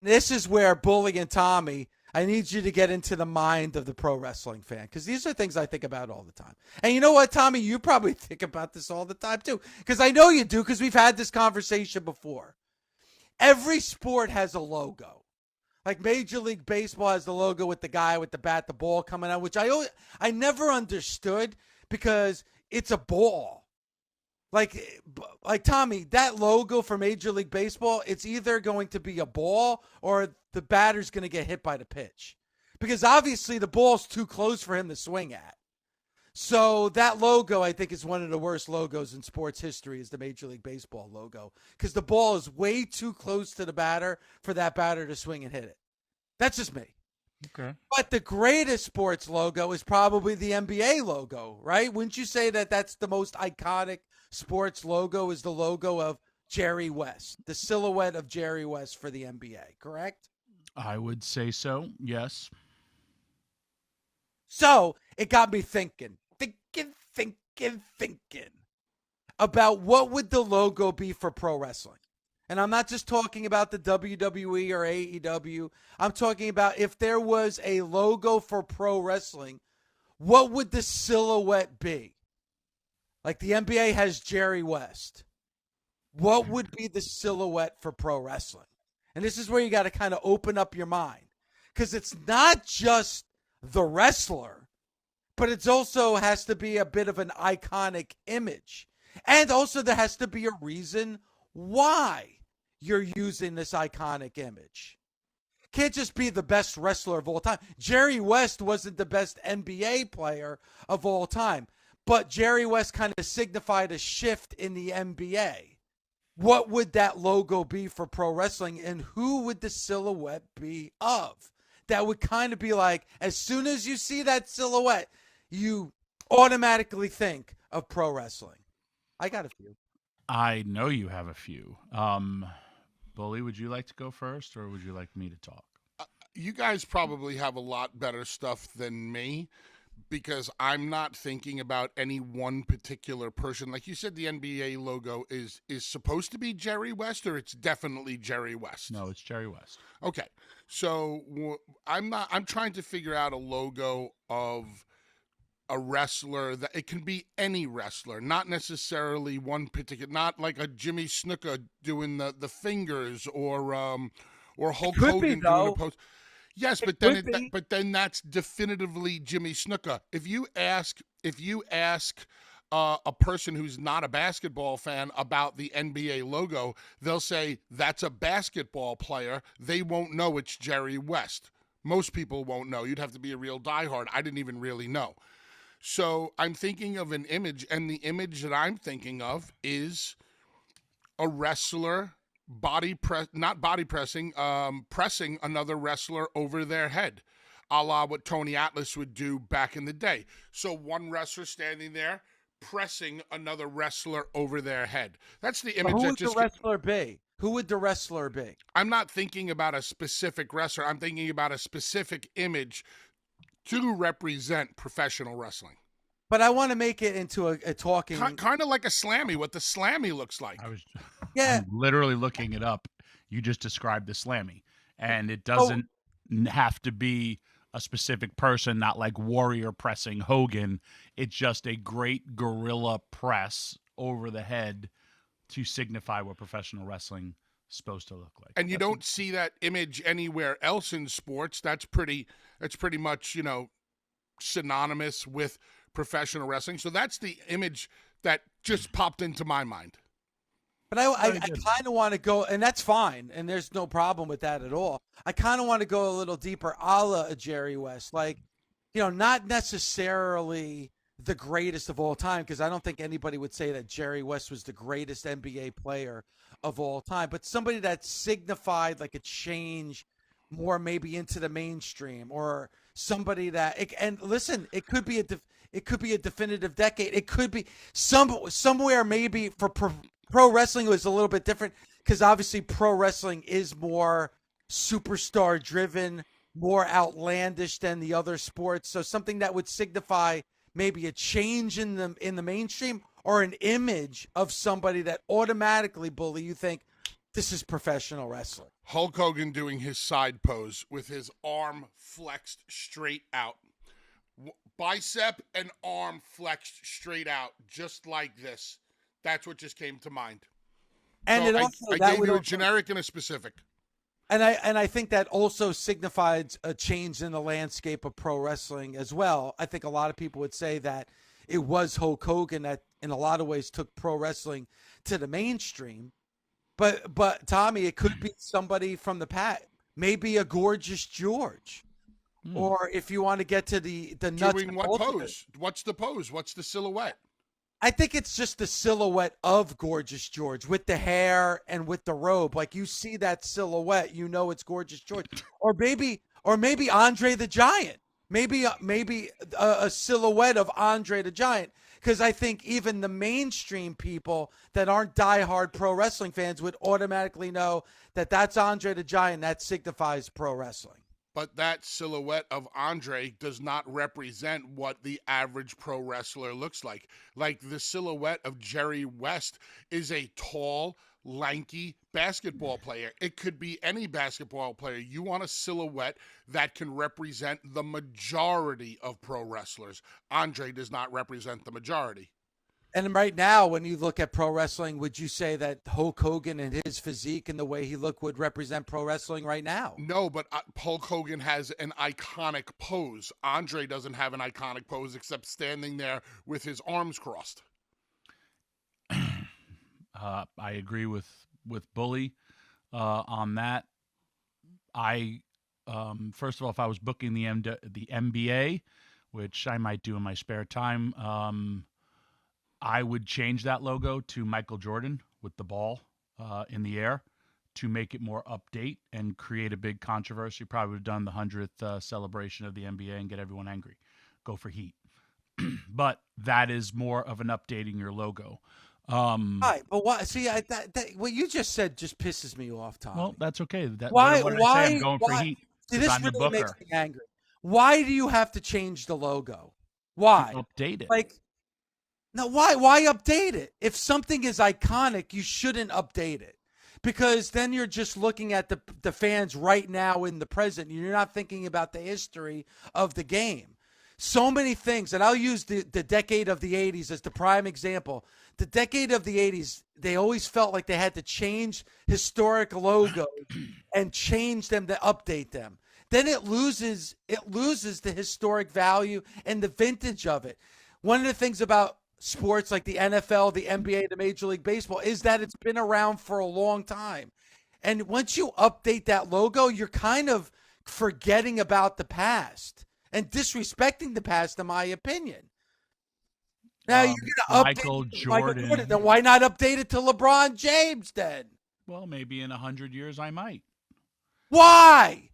this is where Bully and Tommy, I need you to get into the mind of the pro wrestling fan, because these are things I think about all the time. And you know what, Tommy? You probably think about this all the time too, because I know you do, because we've had this conversation before. Every sport has a logo. Like Major League Baseball has the logo with the guy with the bat, the ball coming out, which I never understood, because it's a ball. Like Tommy, that logo for Major League Baseball, it's either going to be a ball or the batter's going to get hit by the pitch, because obviously the ball's too close for him to swing at. So that logo, I think, is one of the worst logos in sports history, is the Major League Baseball logo, because the ball is way too close to the batter for that batter to swing and hit it. That's just me. Okay. But the greatest sports logo is probably the NBA logo, right? Wouldn't you say that that's the most iconic sports logo, is the logo of Jerry West, the silhouette of Jerry West for the NBA, correct? I would say so, yes. So it got me thinking about what would the logo be for pro wrestling. And I'm not just talking about the WWE or AEW. I'm talking about if there was a logo for pro wrestling, what would the silhouette be? Like the NBA has Jerry West. What would be the silhouette for pro wrestling? And this is where you got to kind of open up your mind, because it's not just the wrestler, but it also has to be a bit of an iconic image. And also there has to be a reason why you're using this iconic image. Can't just be the best wrestler of all time. Jerry West wasn't the best NBA player of all time, but Jerry West kind of signified a shift in the NBA. What would that logo be for pro wrestling, and who would the silhouette be of? That would kind of be like, as soon as you see that silhouette, you automatically think of pro wrestling. I got a few. I know you have a few. Bully, would you like to go first, or would you like me to talk? You guys probably have a lot better stuff than me, because I'm not thinking about any one particular person. Like you said, the NBA logo is supposed to be Jerry West, or it's definitely Jerry West? No, it's Jerry West. Okay. So I'm trying to figure out a logo of a wrestler that it can be any wrestler, not necessarily one particular, not like a Jimmy Snuka doing the fingers, or Hulk Hogan doing a pose. Yes, but then that's definitively Jimmy Snuka. If you ask a person who's not a basketball fan about the NBA logo, they'll say that's a basketball player. They won't know it's Jerry West. Most people won't know. You'd have to be a real diehard. I didn't even really know. So I'm thinking of an image, and the image that I'm thinking of is a wrestler pressing another wrestler over their head, a la what Tony Atlas would do back in the day. So one wrestler standing there pressing another wrestler over their head. That's the image. Who would the wrestler be? Who would the wrestler be? I'm not thinking about a specific wrestler. I'm thinking about a specific image to represent professional wrestling. But I want to make it into a talking... Kind of like a slammy, what the slammy looks like. I'm literally looking it up. You just described the slammy. And it doesn't have to be a specific person, not like Warrior pressing Hogan. It's just a great gorilla press over the head to signify what professional wrestling is supposed to look like. And you don't see that image anywhere else in sports. That's pretty much, synonymous with professional wrestling. So that's the image that just popped into my mind. But I kind of want to go, and that's fine, and there's no problem with that at all. I kind of want to go a little deeper, a la Jerry West. Like, not necessarily the greatest of all time, because I don't think anybody would say that Jerry West was the greatest NBA player of all time, but somebody that signified like a change more maybe into the mainstream, or somebody that and listen, it could be a definitive decade. It could be somewhere maybe for pro wrestling was a little bit different, because obviously pro wrestling is more superstar driven, more outlandish than the other sports. So something that would signify maybe a change in the mainstream, or an image of somebody that automatically, Bully, you think this is professional wrestling. Hulk Hogan doing his side pose with his arm flexed straight out. Bicep and arm flexed straight out, just like this. That's what just came to mind. And so it also I that gave would you a also, generic and a specific. and I think that also signifies a change in the landscape of pro wrestling as well. I think a lot of people would say that it was Hulk Hogan that in a lot of ways took pro wrestling to the mainstream. But Tommy, it could be somebody from the past, maybe a Gorgeous George. Or if you want to get to the nuts. Doing what pose? What's the pose? What's the silhouette? I think it's just the silhouette of Gorgeous George with the hair and with the robe. Like you see that silhouette, you know it's Gorgeous George. Or maybe Andre the Giant. Maybe a silhouette of Andre the Giant. Because I think even the mainstream people that aren't diehard pro wrestling fans would automatically know that that's Andre the Giant. That signifies pro wrestling. But that silhouette of Andre does not represent what the average pro wrestler looks like. Like the silhouette of Jerry West is a tall, lanky basketball player. It could be any basketball player. You want a silhouette that can represent the majority of pro wrestlers. Andre does not represent the majority. And right now, when you look at pro wrestling, would you say that Hulk Hogan and his physique and the way he looked would represent pro wrestling right now? No, but Hulk Hogan has an iconic pose. Andre doesn't have an iconic pose except standing there with his arms crossed. I agree with Bully on that. First of all, if I was booking the NBA, which I might do in my spare time, I would change that logo to Michael Jordan with the ball in the air to make it more update and create a big controversy. Probably would have done the 100th celebration of the NBA and get everyone angry. Go for heat. But that is more of an updating your logo. Right, but what? See, what you just said just pisses me off, Tom. Well, that's okay. Why? What did I say? I'm going for heat. See, this really makes me angry. Why do you have to change the logo? Why? Update it. Like, no, why update it? If something is iconic, you shouldn't update it. Because then you're just looking at the fans right now in the present. You're not thinking about the history of the game. So many things, and I'll use the decade of the 80s as the prime example. The decade of the 80s, they always felt like they had to change historic logos and change them to update them. Then it loses the historic value and the vintage of it. One of the things about sports like the NFL, the NBA, the Major League Baseball is that it's been around for a long time. And once you update that logo, you're kind of forgetting about the past and disrespecting the past, in my opinion. Now you're going to update Michael Jordan. Then why not update it to LeBron James then? Well, maybe in 100 years I might. Why?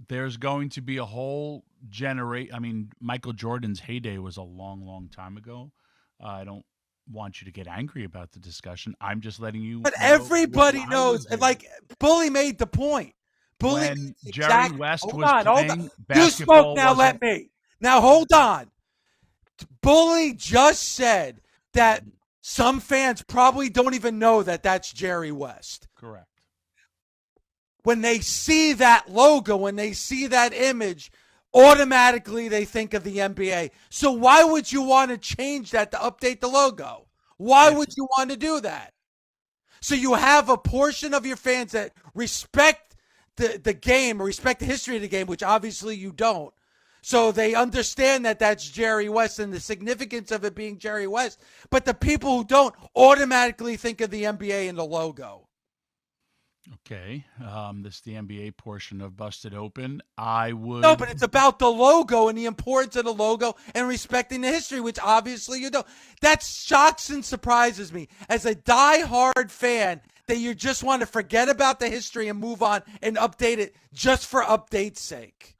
There's going to be a whole generation. I mean, Michael Jordan's heyday was a long, long time ago. I don't want you to get angry about the discussion. I'm just letting you. But everybody knows. Like Bully made the point. When Jerry West was playing basketball. You spoke now. Let me. Now hold on. Bully just said that some fans probably don't even know that that's Jerry West. Correct. When they see that logo, when they see that image, automatically they think of the NBA. So why would you want to change that to update the logo? Why would you want to do that? So you have a portion of your fans that respect the game, or respect the history of the game, which obviously you don't. So they understand that that's Jerry West and the significance of it being Jerry West. But the people who don't automatically think of the NBA and the logo. Okay, this is the NBA portion of Busted Open. I would... No, but it's about the logo and the importance of the logo and respecting the history, which obviously you don't. That shocks and surprises me. As a diehard fan, that you just want to forget about the history and move on and update it just for update's sake.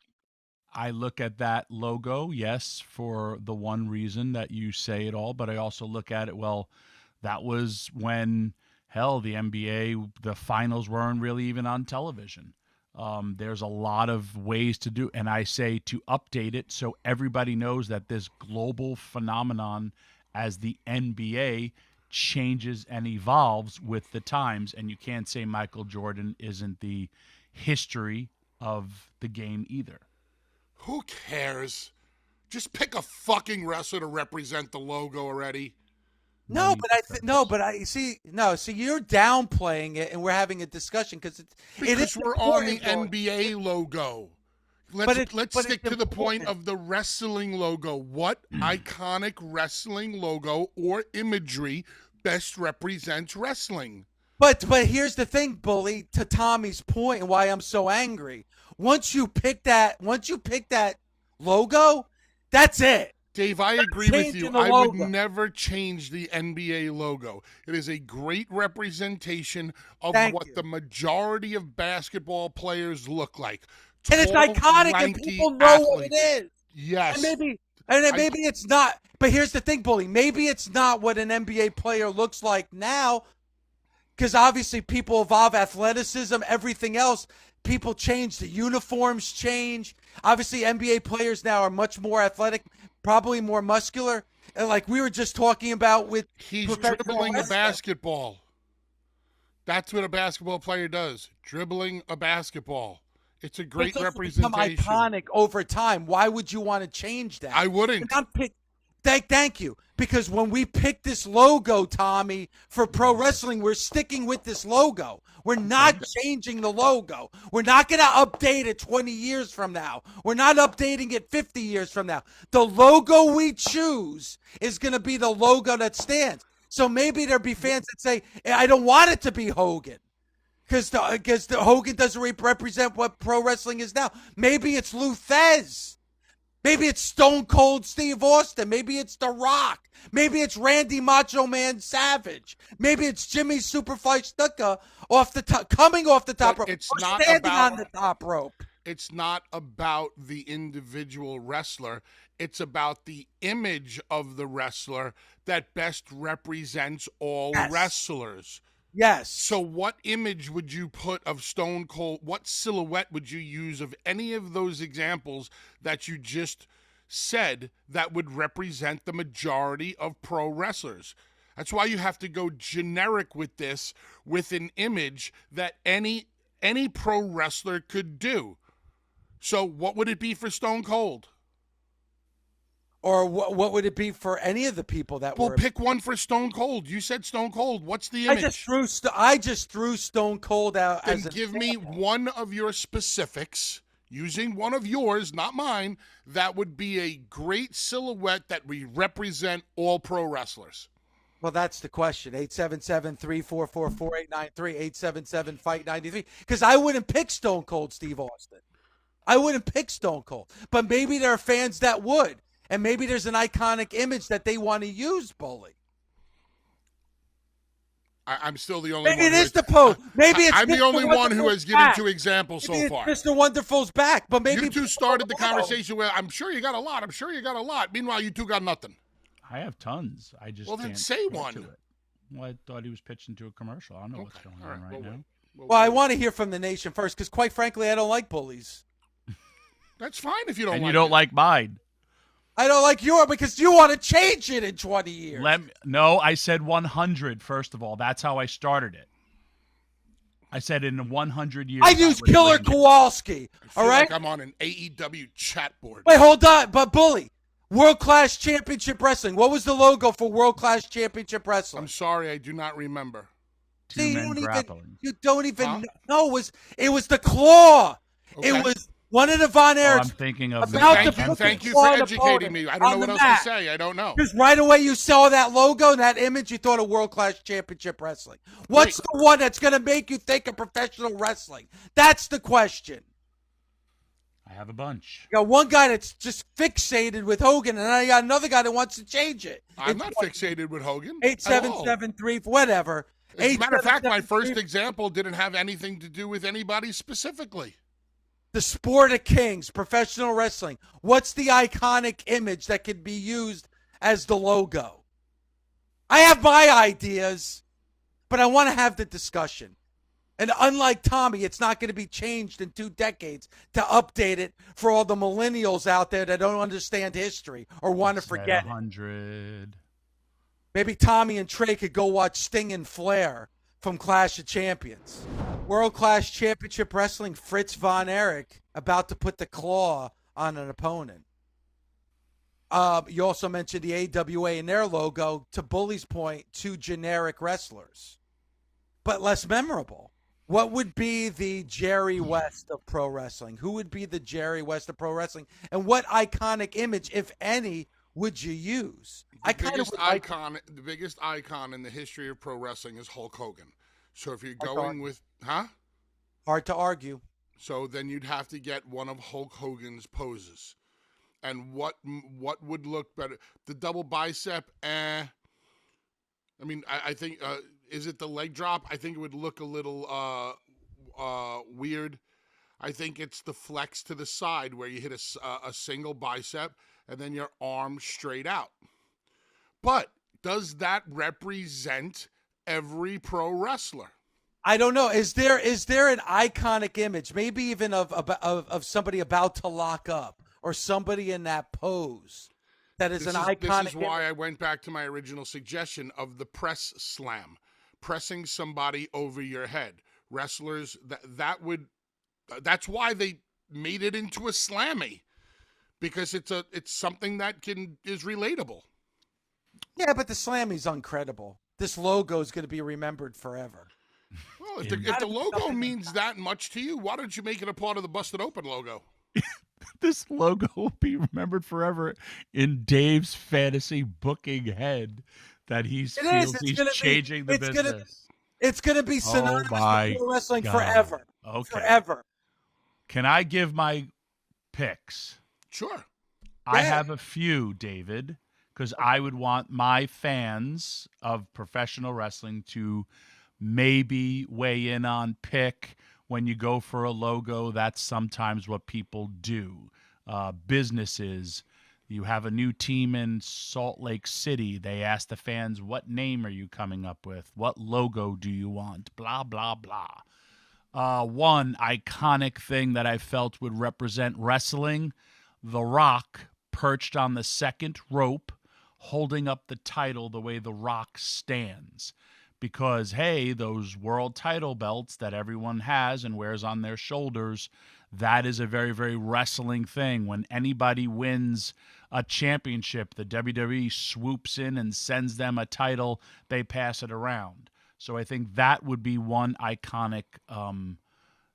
I look at that logo, yes, for the one reason that you say it all, but I also look at it, well, that was when... Hell, the NBA, the finals weren't really even on television. There's a lot of ways to do, and I say to update it so everybody knows that this global phenomenon as the NBA changes and evolves with the times, and you can't say Michael Jordan isn't the history of the game either. Who cares? Just pick a fucking wrestler to represent the logo already. See, you're downplaying it, and we're having a discussion because we're on the NBA logo. Let's stick to the point of the wrestling logo. What iconic wrestling logo or imagery best represents wrestling? But here's the thing, Bully, to Tommy's point and why I'm so angry. Once you pick that logo, that's it. Dave, I agree with you. I would never change the NBA logo. It is a great representation of what the majority of basketball players look like. And it's iconic, and people know what it is. Yes. Maybe it's not. But here's the thing, Bully. Maybe it's not what an NBA player looks like now, because obviously people evolve, athleticism, everything else. People change. The uniforms change. Obviously, NBA players now are much more athletic, probably more muscular. And like we were just talking about with he's dribbling a basketball. That's what a basketball player does. Dribbling a basketball. It's a great representation. Become iconic over time. Why would you want to change that? I wouldn't. Thank you. Because when we pick this logo, Tommy, for pro wrestling, we're sticking with this logo. We're not changing the logo. We're not going to update it 20 years from now. We're not updating it 50 years from now. The logo we choose is going to be the logo that stands. So maybe there'll be fans that say, I don't want it to be Hogan. Because the Hogan doesn't represent what pro wrestling is now. Maybe it's Lou Thez. Maybe it's Stone Cold Steve Austin. Maybe it's The Rock. Maybe it's Randy Macho Man Savage. Maybe it's Jimmy Superfly Snuka coming off the top rope. It's not standing on the top rope. It's not about the individual wrestler. It's about the image of the wrestler that best represents all wrestlers. Yes. So what image would you put of Stone Cold? What silhouette would you use of any of those examples that you just said that would represent the majority of pro wrestlers? That's why you have to go generic with this, with an image that any pro wrestler could do. So what would it be for Stone Cold? Or what would it be for any of the people that were? Well, pick one for Stone Cold. You said Stone Cold. What's the image? I just threw Stone Cold out. Then give me one of your specifics, using one of yours, not mine, that would be a great silhouette that we represent all pro wrestlers. Well, that's the question. 877-344-4893, 877-FIGHT-93. Because I wouldn't pick Stone Cold Steve Austin. I wouldn't pick Stone Cold. But maybe there are fans that would. And maybe there's an iconic image that they want to use, Bully. I'm still the only one. Maybe it is the pose. Maybe I'm the only one who has given 2 examples so far. Mr. Wonderful's back, but maybe you two started the conversation where I'm sure you got a lot. Meanwhile, you two got nothing. I have tons. I just then can't say get one. to it. Well, I thought he was pitching to a commercial. I don't know what's going on right now. Well, I want to hear from the nation first, because quite frankly, I don't like bullies. That's fine if you don't. And like you don't like mine. I don't like yours because you want to change it in 20 years. No, I said 100, first of all. That's how I started it. I said in 100 years. I use Killer Kowalski. All right? Like I'm on an AEW chat board. Wait, hold on. But, Bully, World Class Championship Wrestling. What was the logo for World Class Championship Wrestling? I'm sorry, I do not remember. Two men grappling. You don't even know. It was the claw. Okay. It was one of the Von Erichs. I'm thinking of Thank you for educating me. I don't know what else to say. I don't know. Because right away you saw that logo and that image, you thought of World Class Championship Wrestling. What's the one that's going to make you think of professional wrestling? That's the question. I have a bunch. You got one guy that's just fixated with Hogan, and I got another guy that wants to change it. I'm not fixated with Hogan. 877-3, whatever. As a matter of fact, my first example didn't have anything to do with anybody specifically. The Sport of Kings, professional wrestling. What's the iconic image that could be used as the logo? I have my ideas, but I want to have the discussion. And unlike Tommy, it's not going to be changed in 2 decades to update it for all the millennials out there that don't understand history or want to forget 100. Maybe Tommy and Trey could go watch Sting and Flair from Clash of Champions. World Class Championship Wrestling, Fritz Von Erich about to put the claw on an opponent. You also mentioned the AWA and their logo, to Bully's point, 2 generic wrestlers, but less memorable. What would be the Jerry West of pro wrestling? Who would be the Jerry West of pro wrestling? And what iconic image, if any, would you use? The biggest icon in the history of pro wrestling is Hulk Hogan. So if you're going with, Hard to argue. So then you'd have to get one of Hulk Hogan's poses. And what would look better? The double bicep, I mean, I think, is it the leg drop? I think it would look a little weird. I think it's the flex to the side where you hit a single bicep and then your arm straight out. But does that represent every pro wrestler? I don't know. Is there an iconic image, maybe even of somebody about to lock up or somebody in that pose that is iconic? This is why I went back to my original suggestion of the press slam, pressing somebody over your head. Wrestlers that's why they made it into a slammy, because it's something that is relatable. Yeah, but the slammy's uncredible. This logo is going to be remembered forever. Well, if the logo means that much to you, why don't you make it a part of the Busted Open logo? This logo will be remembered forever in Dave's fantasy booking head that he's changing the business. It's going to be synonymous with pro wrestling forever. Okay. Forever. Can I give my picks? Sure. I have a few, David, because I would want my fans of professional wrestling to maybe weigh in on pick. When you go for a logo, that's sometimes what people do. Businesses, you have a new team in Salt Lake City. They ask the fans, what name are you coming up with? What logo do you want? Blah, blah, blah. One iconic thing that I felt would represent wrestling, The Rock perched on the second rope, holding up the title the way The Rock stands. Because, hey, those world title belts that everyone has and wears on their shoulders, that is a very, very wrestling thing. When anybody wins a championship, the WWE swoops in and sends them a title, they pass it around. So I think that would be one iconic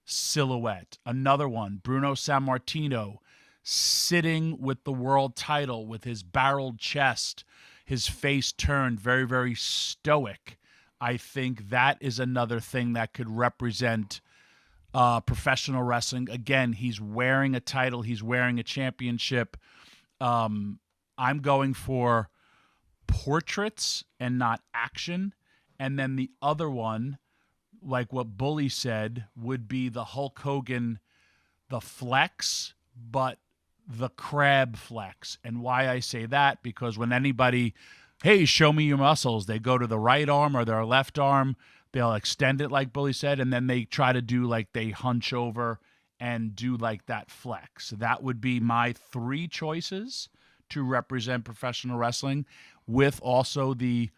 silhouette. Another one, Bruno Sammartino sitting with the world title with his barreled chest, his face turned, very, very stoic. I think that is another thing that could represent professional wrestling. Again, he's wearing a title. He's wearing a championship. I'm going for portraits and not action. And then the other one, like what Bully said, would be the Hulk Hogan, the flex, but the crab flex. And why I say that, because when anybody, hey, show me your muscles, they go to the right arm or their left arm, they'll extend it like Bully said, and then they try to do like they hunch over and do like that flex. That would be my 3 choices to represent professional wrestling, with also the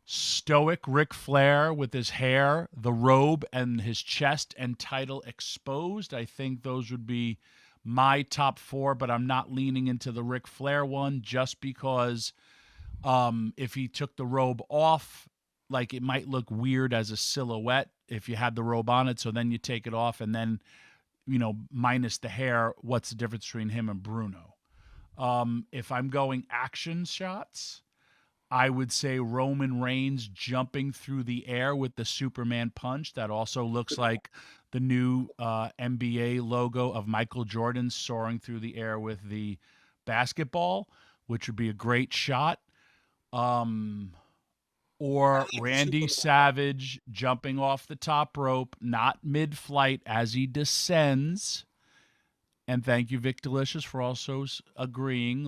stoic Ric Flair with his hair, the robe, and his chest and title exposed. I think those would be my top 4, but I'm not leaning into the Ric Flair one just because if he took the robe off, like it might look weird as a silhouette if you had the robe on it. So then you take it off and then, minus the hair, what's the difference between him and Bruno? If I'm going action shots, I would say Roman Reigns jumping through the air with the Superman punch. That also looks like the new NBA logo of Michael Jordan soaring through the air with the basketball, which would be a great shot. Or Randy Savage jumping off the top rope, not mid-flight, as he descends. And thank you, Vic Delicious, for also agreeing,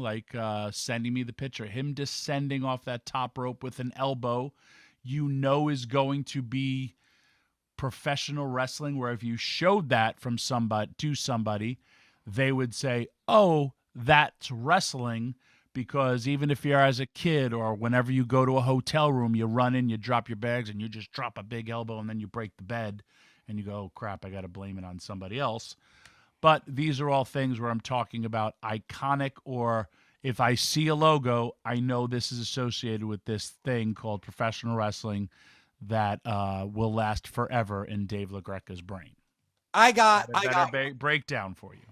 sending me the picture. Him descending off that top rope with an elbow, is going to be professional wrestling, where if you showed that from somebody, they would say, oh, that's wrestling, because even if you're as a kid or whenever you go to a hotel room, you run in, you drop your bags, and you just drop a big elbow, and then you break the bed, and you go, oh, crap, I got to blame it on somebody else. But these are all things where I'm talking about iconic, or if I see a logo, I know this is associated with this thing called professional wrestling that will last forever in Dave LaGreca's brain. I got breakdown for you.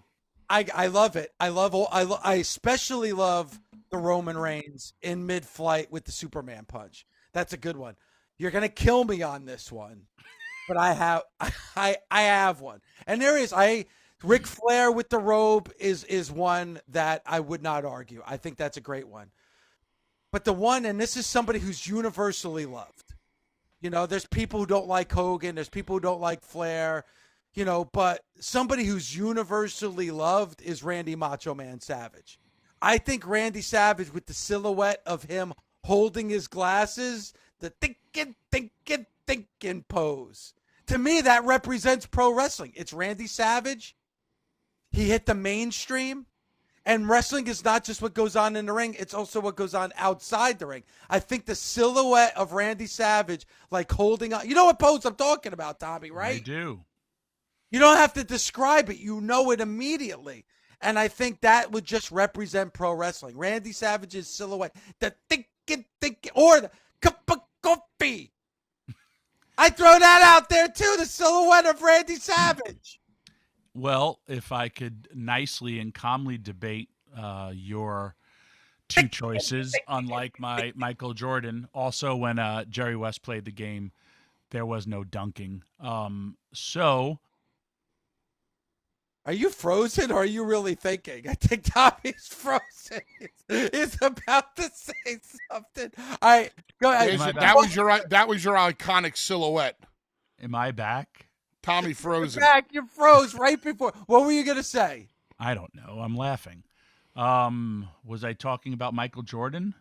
I love it. I especially love the Roman Reigns in mid-flight with the Superman punch. That's a good one. You're gonna kill me on this one, but I have one. And there is Ric Flair with the robe is one that I would not argue. I think that's a great one. But the one, and this is somebody who's universally loved. You know, there's people who don't like Hogan. There's people who don't like Flair. You know, but somebody who's universally loved is Randy Macho Man Savage. I think Randy Savage with the silhouette of him holding his glasses, the thinking pose. To me, that represents pro wrestling. It's Randy Savage. He hit the mainstream. And wrestling is not just what goes on in the ring. It's also what goes on outside the ring. I think the silhouette of Randy Savage, like holding on. You know what pose I'm talking about, Tommy, right? I do. You don't have to describe it. You know it immediately. And I think that would just represent pro wrestling. Randy Savage's silhouette. The thinking, or the cup of coffee. I throw that out there too, the silhouette of Randy Savage. Well, if I could nicely and calmly debate your two choices, unlike my Michael Jordan, also when Jerry West played the game, there was no dunking. So... Are you frozen or are you really thinking? I think Tommy's frozen. He's about to say something. All right, go ahead. That was your iconic silhouette. Am I back? Tommy frozen. You're back. You froze right before. What were you going to say? I don't know. I'm laughing. Was I talking about Michael Jordan?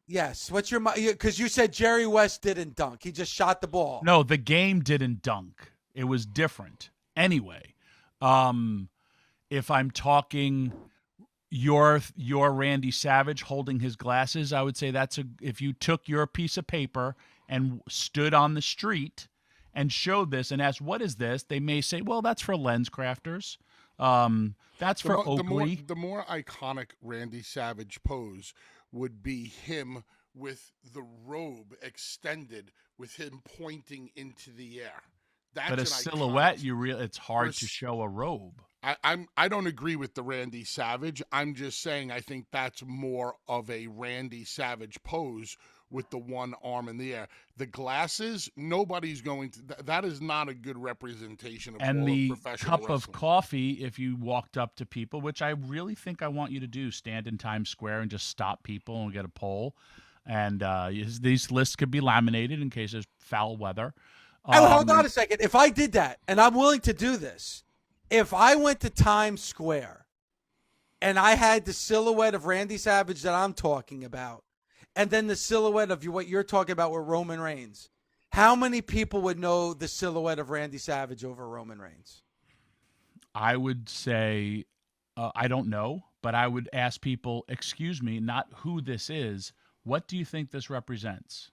Yes. What's your, because you said Jerry West didn't dunk. He just shot the ball. No, the game didn't dunk. It was different. Anyway. If I'm talking your Randy Savage holding his glasses, I would say if you took your piece of paper and stood on the street and showed this and asked, what is this? They may say, well, that's for lens crafters. That's for Oakley. The more iconic Randy Savage pose would be him with the robe extended with him pointing into the air. But a silhouette, it's hard to show a robe. I don't agree with the Randy Savage. I'm just saying I think that's more of a Randy Savage pose with the one arm in the air. The glasses, nobody's going to. That is not a good representation of and the professional cup wrestling. Of coffee. If you walked up to people, which I really think I want you to do, stand in Times Square and just stop people and get a poll. And these lists could be laminated in case there's foul weather. Hold on a second. If I did that, and I'm willing to do this, if I went to Times Square and I had the silhouette of Randy Savage that I'm talking about, and then the silhouette of what you're talking about with Roman Reigns, how many people would know the silhouette of Randy Savage over Roman Reigns? I would say, I don't know, but I would ask people, excuse me, not who this is. What do you think this represents?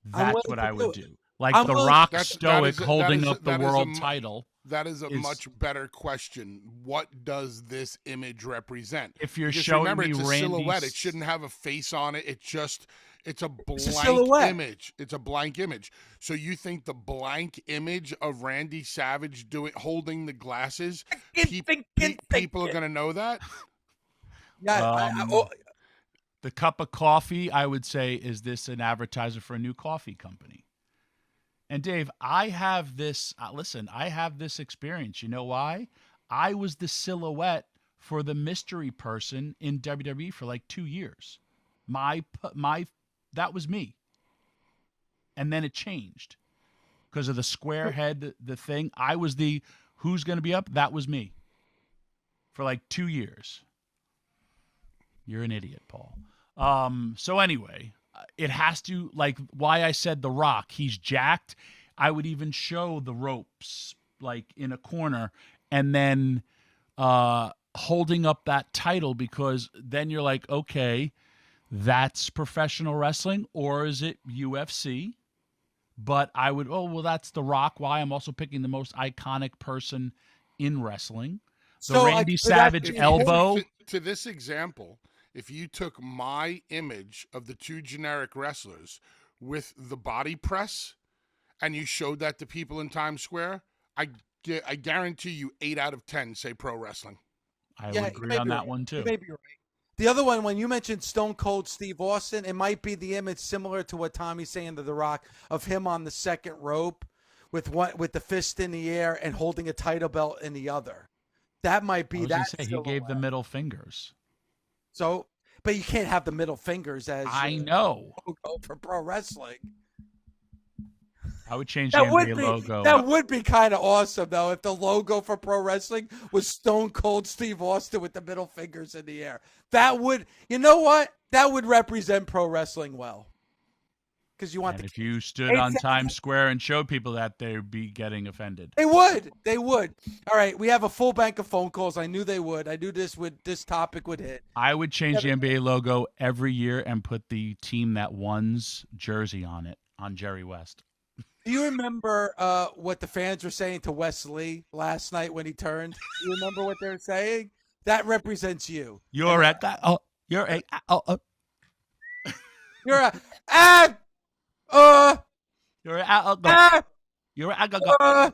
That's what I would do. Like The Rock stoic holding up the world title. That is a much better question. What does this image represent? If you're showing remember, me it's a Randy's silhouette. It shouldn't have a face on it. It's a blank image. It's a blank image. So you think the blank image of Randy Savage holding the glasses, people are going to know that? Yeah. The cup of coffee, I would say, is this an advertiser for a new coffee company? And Dave, I have this, I have this experience. You know why? I was the silhouette for the mystery person in WWE for like 2 years. That was me. And then it changed because of the square head, the thing. I was the, who's going to be up? That was me for like 2 years. You're an idiot, Paul. So anyway, it has to, like why I said The Rock, he's jacked. I would even show the ropes like in a corner and then holding up that title, because then you're like, okay, that's professional wrestling, or is it UFC? But I would, oh, well, that's The Rock. Why? I'm also picking the most iconic person in wrestling. The So, Randy but that's Savage the elbow. To this example, if you took my image of the two generic wrestlers with the body press and you showed that to people in Times Square, I guarantee you 8 out of 10 say pro wrestling. I would agree on that one You too. may be right. The other one, when you mentioned Stone Cold Steve Austin, it might be the image similar to what Tommy's saying to The Rock, of him on the second rope with the fist in the air and holding a title belt in the other. That might be that. He gave the middle fingers. So, but you can't have the middle fingers as I know. logo for pro wrestling. I would change the NBA logo. That would be kind of awesome, though, if the logo for pro wrestling was Stone Cold Steve Austin with the middle fingers in the air. That would, you know what? That would represent pro wrestling well. Because you want and if you stood on Times Square and showed people that, they'd be getting offended. They would. They would. All right, we have a full bank of phone calls. I knew they would. I knew this topic would hit. I would change the NBA logo every year and put the team that won's jersey on it, on Jerry West. Do you remember what the fans were saying to Wesley last night when he turned? Do you remember what they were saying? That represents you. You're at that. You're a. You're a. You're a. You're a.